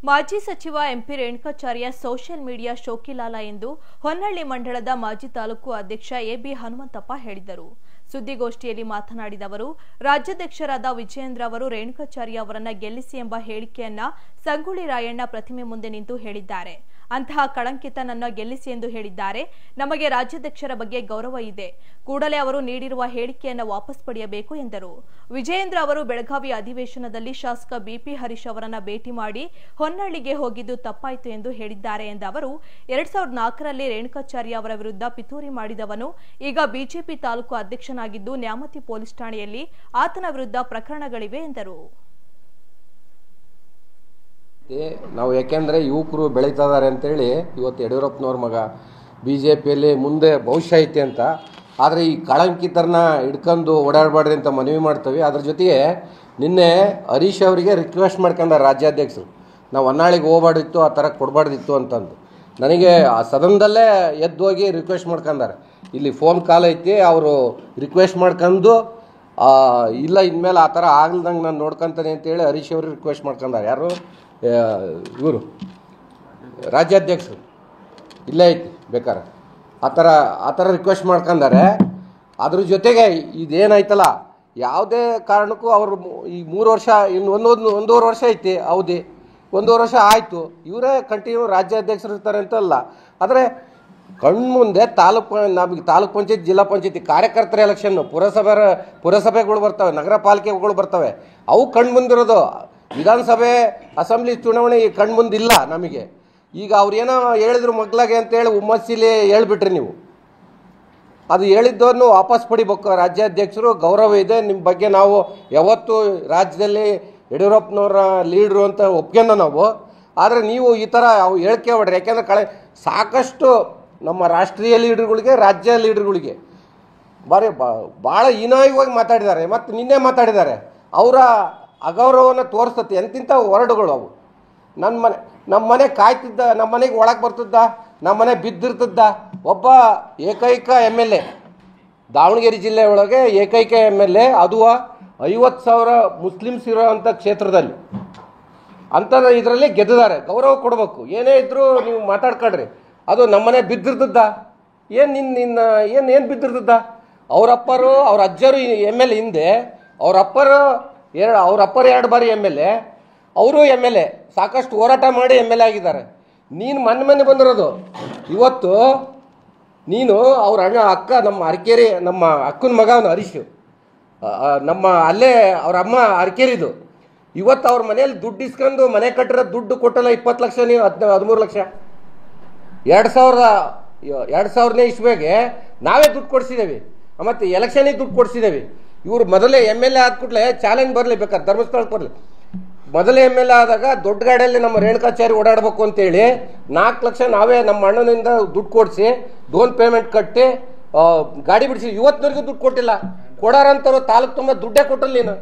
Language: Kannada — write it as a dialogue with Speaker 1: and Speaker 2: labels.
Speaker 1: ಮಾಜಿ ಸಚಿವ ಎಂಪಿ ರೇಣುಕಾಚಾರ್ಯ ಸೋಷಿಯಲ್ ಮೀಡಿಯಾ ಶೋಕಿಲಾಲ ಎಂದು ಹೊನ್ನಳ್ಳಿ ಮಂಡಳದ ಮಾಜಿ ತಾಲೂಕು ಅಧ್ಯಕ್ಷ ಎಬಿ ಹನುಮಂತಪ್ಪ ಹೇಳಿದರು. ಸುದ್ದಿಗೋಷ್ಠಿಯಲ್ಲಿ ಮಾತನಾಡಿದ ಅವರು, ರಾಜ್ಯಾಧ್ಯಕ್ಷರಾದ ವಿಜಯೇಂದ್ರ ಅವರು ರೇಣುಕಾಚಾರ್ಯ ಅವರನ್ನ ಗೆಲ್ಲಿಸಿ ಎಂಬ ಹೇಳಿಕೆಯನ್ನ ಸಂಗೊಳ್ಳಿ ರಾಯಣ್ಣ ಪ್ರತಿಮೆ ಮುಂದೆ ನಿಂತು ಹೇಳಿದ್ದಾರೆ. ಅಂತಹ ಕಳಂಕಿತ ನನ್ನ ಗೆಲ್ಲಿಸಿ ಎಂದು ಹೇಳಿದ್ದಾರೆ. ನಮಗೆ ರಾಜ್ಯಾಧ್ಯಕ್ಷರ ಬಗ್ಗೆ ಗೌರವ ಇದೆ. ಕೂಡಲೇ ಅವರು ನೀಡಿರುವ ಹೇಳಿಕೆಯನ್ನು ವಾಪಸ್ ಪಡೆಯಬೇಕು ಎಂದರು. ವಿಜಯೇಂದ್ರ ಅವರು ಬೆಳಗಾವಿ ಅಧಿವೇಶನದಲ್ಲಿ ಶಾಸಕ ಬಿಪಿ ಹರೀಶ್ ಅವರನ್ನ ಭೇಟಿ ಮಾಡಿ ಹೊನ್ನಳ್ಳಿಗೆ ಹೋಗಿದ್ದು ತಪ್ಪಾಯಿತು ಎಂದು ಹೇಳಿದ್ದಾರೆ ಎಂದ ಅವರು, 2004ರಲ್ಲಿ ರೇಣುಕಾಚಾರ್ಯ ಅವರ ವಿರುದ್ಧ ಪಿತೂರಿ ಮಾಡಿದವನು ಈಗ ಬಿಜೆಪಿ ತಾಲೂಕು ಅಧ್ಯಕ್ಷನಾಗಿದ್ದು ನ್ಯಾಮತಿ ಪೊಲೀಸ್ ಠಾಣೆಯಲ್ಲಿ ಆತನ ವಿರುದ್ಧ ಪ್ರಕರಣಗಳಿವೆ ಎಂದರು.
Speaker 2: ನಾವು ಯಾಕೆಂದರೆ ಯುವಕರು ಬೆಳೀತಾ ಇದ್ದಾರೆ ಅಂತೇಳಿ ಇವತ್ತು ಯಡಿಯೂರಪ್ಪನವ್ರ ಮಗ ಬಿಜೆಪಿಯಲ್ಲಿ ಮುಂದೆ ಭವಿಷ್ಯ ಐತೆ ಅಂತ. ಆದರೆ ಈ ಕಳಂಕಿತರನ್ನ ಹಿಡ್ಕೊಂಡು ಓಡಾಡಬಾರ್ದು ಅಂತ ಮನವಿ ಮಾಡ್ತೀವಿ. ಅದ್ರ ಜೊತೆಗೆ ನಿನ್ನೆ ಹರೀಶ್ ಅವರಿಗೆ ರಿಕ್ವೆಸ್ಟ್ ಮಾಡ್ಕೊಂಡಾರೆ ರಾಜ್ಯಾಧ್ಯಕ್ಷರು, ನಾವು ಹೊನ್ನಾಳಿಗೆ ಹೋಗ್ಬಾರ್ದಿತ್ತು, ಆ ಥರ ಕೊಡಬಾರ್ದಿತ್ತು ಅಂತಂದು. ನನಗೆ ಆ ಸದನದಲ್ಲೇ ಎದ್ದು ಹೋಗಿ ರಿಕ್ವೆಸ್ಟ್ ಮಾಡ್ಕೊಂಡಾರೆ. ಇಲ್ಲಿ ಫೋನ್ ಕಾಲ್ ಐತಿ, ಅವರು ರಿಕ್ವೆಸ್ಟ್ ಮಾಡ್ಕೊಂಡು ಇಲ್ಲ ಇನ್ಮೇಲೆ ಆ ಥರ ಆಗ್ಲ್ದಂಗೆ ನಾನು ನೋಡ್ಕೊತಾನೆ ಅಂತೇಳಿ ಹರೀಶ್ ಅವ್ರಿಗೆ ರಿಕ್ವೆಸ್ಟ್ ಮಾಡ್ಕೊಂಡಾರೆ. ಯಾರು ಇವರು ರಾಜ್ಯಾಧ್ಯಕ್ಷರು ಇಲ್ಲೇ ಐತಿ ಬೇಕಾರೆ ಆ ಥರ ರಿಕ್ವೆಸ್ಟ್ ಮಾಡ್ಕೊಂಡಾರೆ. ಅದ್ರ ಜೊತೆಗೆ ಇದೇನಾಯ್ತಲ್ಲ, ಯಾವುದೇ ಕಾರಣಕ್ಕೂ ಅವರು ಈ 3 ವರ್ಷ ಇನ್ನು ಒಂದೂವರೆ ವರ್ಷ ಐತಿ ಅವಧಿ, 1.5 ವರ್ಷ ಆಯಿತು, ಇವರೇ ಕಂಟಿನ್ಯೂ ರಾಜ್ಯಾಧ್ಯಕ್ಷರು ಇರ್ತಾರೆ ಅಂತಲ್ಲ. ಆದರೆ ಕಣ್ಮುಂದೆ ನಮಗೆ ತಾಲೂಕ್ ಪಂಚಾಯತ್, ಜಿಲ್ಲಾ ಪಂಚಾಯತಿ ಕಾರ್ಯಕರ್ತರ ಎಲೆಕ್ಷನ್ನು, ಪುರಸಭೆಗಳು ಬರ್ತವೆ, ನಗರ ಪಾಲಿಕೆಗಳು ಬರ್ತವೆ, ಅವು ಕಣ್ಮುಂದಿರೋದು. ವಿಧಾನಸಭೆ ಅಸೆಂಬ್ಲಿ ಚುನಾವಣೆ ಕಣ್ಮುಂದಿಲ್ಲ ನಮಗೆ. ಈಗ ಅವ್ರೇನೋ ಹೇಳಿದ್ರು ಮಗ್ಲಾಗೆ ಅಂತೇಳಿ ಹುಮ್ಮಸ್ಸಿಲಿ ಹೇಳ್ಬಿಟ್ರಿ ನೀವು. ಅದು ಹೇಳಿದ್ದನ್ನು ವಾಪಸ್ ಪಡಿಬೇಕು. ರಾಜ್ಯಾಧ್ಯಕ್ಷರು ಗೌರವ ಇದೆ, ನಿಮ್ಮ ಬಗ್ಗೆ ನಾವು ಯಾವತ್ತೂ ರಾಜ್ಯದಲ್ಲಿ ಯಡಿಯೂರಪ್ಪನವರ ಲೀಡ್ರು ಅಂತ ಒಪ್ಕೊಂಡ ನಾವು. ಆದರೆ ನೀವು ಈ ಥರ ಹೇಳಿಕೆ ಹೊಡ್ರಿ. ಯಾಕೆಂದರೆ ಸಾಕಷ್ಟು ನಮ್ಮ ರಾಷ್ಟ್ರೀಯ ಲೀಡರ್ಗಳಿಗೆ, ರಾಜ್ಯ ಲೀಡರ್ಗಳಿಗೆ ಭಾಳ ಹೀನಾಯವಾಗಿ ಮಾತಾಡಿದ್ದಾರೆ. ಮತ್ತು ನಿನ್ನೆ ಮಾತಾಡಿದ್ದಾರೆ. ಅವರ ಅಗೌರವವನ್ನು ತೋರಿಸ್ತತಿ ಎಂತಿಂಥ ವರ್ಡ್ಗಳು ಅವು. ನಮ್ಮ ಮನೆ ಕಾಯ್ತಿದ್ದ, ನಮ್ಮ ಮನೆಗೆ ಒಳಗೆ ಬರ್ತಿದ್ದ, ನಮ್ಮ ಮನೆ ಬಿದ್ದಿರ್ತದ್ದ ಒಬ್ಬ ಏಕೈಕ MLA, ದಾವಣಗೆರೆ ಜಿಲ್ಲೆ ಒಳಗೆ ಏಕೈಕ MLA, ಅದು 50,000 ಮುಸ್ಲಿಮ್ಸ್ ಇರೋವಂಥ ಕ್ಷೇತ್ರದಲ್ಲಿ ಅಂಥದ್ದು ಇದರಲ್ಲಿ ಗೆದ್ದಿದ್ದಾರೆ. ಗೌರವ ಕೊಡಬೇಕು. ಏನೇ ಇದ್ದರೂ ನೀವು ಮಾತಾಡ್ಕೊಳ್ರಿ. ಅದು ನಮ್ಮನೆ ಬಿದ್ದಿರ್ತದ್ದ, ಏನು ಬಿದ್ದಿರ್ತದ್ದ? ಅವರಪ್ಪರು, ಅವ್ರ ಅಜ್ಜರು MLA ಹಿಂದೆ, ಅವರಪ್ಪರು 2 ಬಾರಿ MLA, ಅವರು MLA, ಸಾಕಷ್ಟು ಹೋರಾಟ ಮಾಡಿ MLA ಆಗಿದ್ದಾರೆ. ನೀನು ಮೊನ್ನೆ ಬಂದಿರೋದು. ಇವತ್ತು ನೀನು ಅವ್ರ ಅಕ್ಕ, ನಮ್ಮ ಅರಕೇರಿ, ನಮ್ಮ ಅಕ್ಕನ ಮಗ ಅವನು ಹರೀಶ್, ನಮ್ಮ ಅಲ್ಲೇ ಅವ್ರ ಅಮ್ಮ ಅರಕೇರಿದು. ಇವತ್ತು ಅವ್ರ ಮನೇಲಿ ದುಡ್ಡು ಇಸ್ಕೊಂಡು ಮನೆ ಕಟ್ಟಿರೋ ದುಡ್ಡು ಕೊಟ್ಟಲ್ಲ 20 ಲಕ್ಷ, ನೀವು 13 ಲಕ್ಷ. 2000ನೇ ಇಸ್ವಿಗೆ ನಾವೇ ದುಡ್ಡು ಕೊಡಿಸಿದ್ದೇವೆ, ಮತ್ತು ಎಲೆಕ್ಷನಿಗೆ ದುಡ್ಡು ಕೊಡಿಸಿದ್ದೇವೆ. ಇವರು ಮೊದಲೇ MLA ಆದ ಕೂಡಲೇ ಚಾಲೆಂಜ್ ಬರಲಿ, ಬೇಕಾದ್ರೆ ಧರ್ಮಸ್ಥಳಕ್ಕೆ ಬರಲಿ. ಮೊದಲೇ MLA ಆದಾಗ ದೊಡ್ಡ ಗಾಡಿಯಲ್ಲಿ ನಮ್ಮ ರೇಣುಕಾಚಾರ್ಯ ಓಡಾಡಬೇಕು ಅಂತೇಳಿ 4 ಲಕ್ಷ ನಾವೇ ನಮ್ಮ ಅಣ್ಣನಿಂದ ದುಡ್ಡು ಕೊಡಿಸಿ ಡೋನ್ ಪೇಮೆಂಟ್ ಕಟ್ಟಿ ಗಾಡಿ ಬಿಡಿಸಿ. ಇವತ್ತಿನವರೆಗೂ ದುಡ್ಡು ಕೊಟ್ಟಿಲ್ಲ. ಕೊಡಾರಂಥವ್ರು ತಾಲೂಕು ತುಂಬ ದುಡ್ಡೇ ಕೊಟ್ಟಲ್ಲ ನೀನು.